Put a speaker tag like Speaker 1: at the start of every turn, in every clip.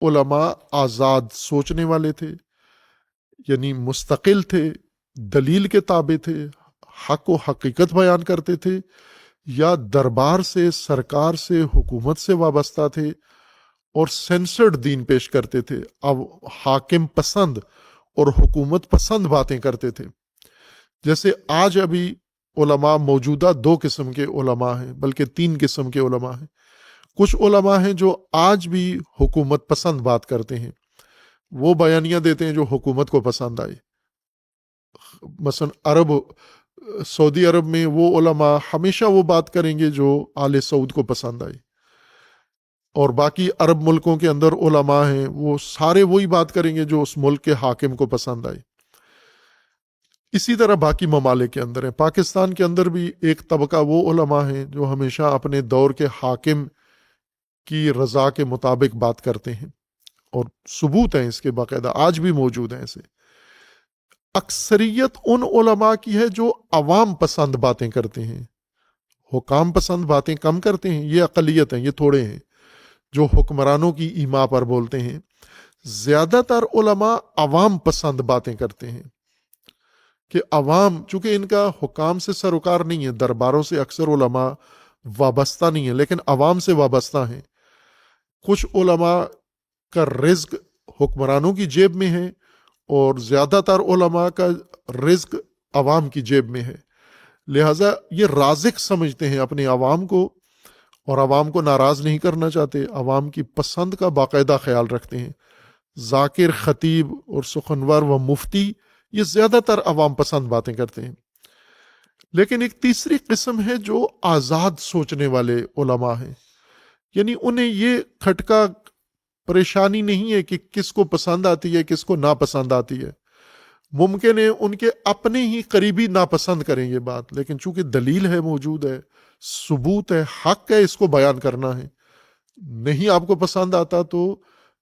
Speaker 1: علماء آزاد سوچنے والے تھے، یعنی مستقل تھے، دلیل کے تابع تھے، حق و حقیقت بیان کرتے تھے، یا دربار سے، سرکار سے، حکومت سے وابستہ تھے اور سینسرڈ دین پیش کرتے تھے، اب حاکم پسند اور حکومت پسند باتیں کرتے تھے۔ جیسے آج ابھی علماء موجودہ 2 قسم کے علماء ہیں، بلکہ 3 قسم کے علماء ہیں۔ کچھ علماء ہیں جو آج بھی حکومت پسند بات کرتے ہیں، وہ بیانیاں دیتے ہیں جو حکومت کو پسند آئے۔ مثلا سعودی عرب میں وہ علماء ہمیشہ وہ بات کریں گے جو آل سعود کو پسند آئے، اور باقی عرب ملکوں کے اندر علماء ہیں وہ سارے وہی بات کریں گے جو اس ملک کے حاکم کو پسند آئے۔ اسی طرح باقی ممالک کے اندر ہیں۔ پاکستان کے اندر بھی ایک طبقہ وہ علماء ہیں جو ہمیشہ اپنے دور کے حاکم کی رضا کے مطابق بات کرتے ہیں، اور ثبوت ہیں اس کے باقاعدہ، آج بھی موجود ہیں ایسے۔ اکثریت ان علماء کی ہے جو عوام پسند باتیں کرتے ہیں، حکام پسند باتیں کم کرتے ہیں، یہ اقلیت ہیں، یہ تھوڑے ہیں جو حکمرانوں کی ایما پر بولتے ہیں۔ زیادہ تر علماء عوام پسند باتیں کرتے ہیں کہ عوام، چونکہ ان کا حکام سے سروکار نہیں ہے، درباروں سے اکثر علماء وابستہ نہیں ہیں، لیکن عوام سے وابستہ ہیں۔ کچھ علماء کا رزق حکمرانوں کی جیب میں ہے، اور زیادہ تر علماء کا رزق عوام کی جیب میں ہے، لہٰذا یہ رازق سمجھتے ہیں اپنے عوام کو، اور عوام کو ناراض نہیں کرنا چاہتے، عوام کی پسند کا باقاعدہ خیال رکھتے ہیں۔ ذاکر، خطیب اور سخنور و مفتی یہ زیادہ تر عوام پسند باتیں کرتے ہیں۔ لیکن ایک تیسری قسم ہے جو آزاد سوچنے والے علماء ہیں، یعنی انہیں یہ کھٹکا پریشانی نہیں ہے کہ کس کو پسند آتی ہے کس کو ناپسند آتی ہے۔ ممکن ہے ان کے اپنے ہی قریبی ناپسند کریں یہ بات، لیکن چونکہ دلیل ہے، موجود ہے، ثبوت ہے، حق ہے، اس کو بیان کرنا ہے۔ نہیں آپ کو پسند آتا تو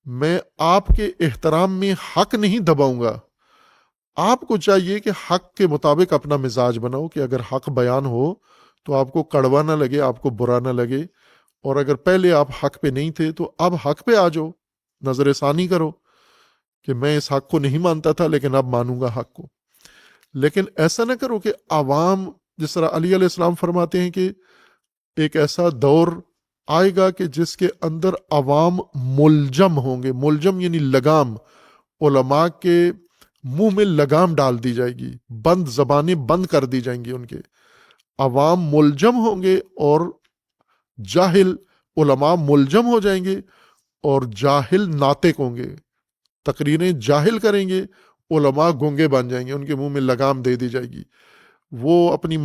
Speaker 1: میں آپ کے احترام میں حق نہیں دباؤں گا۔ آپ کو چاہیے کہ حق کے مطابق اپنا مزاج بناؤ، کہ اگر حق بیان ہو تو آپ کو کڑوا نہ لگے، آپ کو برا نہ لگے، اور اگر پہلے آپ حق پہ نہیں تھے تو اب حق پہ آ جاؤ، نظر ثانی کرو کہ میں اس حق کو نہیں مانتا تھا لیکن اب مانوں گا حق کو۔ لیکن ایسا نہ کرو کہ عوام، جس طرح علی علیہ السلام فرماتے ہیں کہ ایک ایسا دور آئے گا کہ جس کے اندر عوام ملجم ہوں گے۔ ملجم یعنی لگام، علماء کے منہ میں لگام ڈال دی جائے گی، بند زبانیں بند کر دی جائیں گی ان کے۔ عوام ملجم ہوں گے اور جاہل علماء ملجم ہو جائیں گے، اور جاہل ناطق ہوں گے، تقریریں جاہل کریں گے، علماء گونگے بن جائیں گے، ان کے منہ میں لگام دے دی جائے گی، وہ اپنی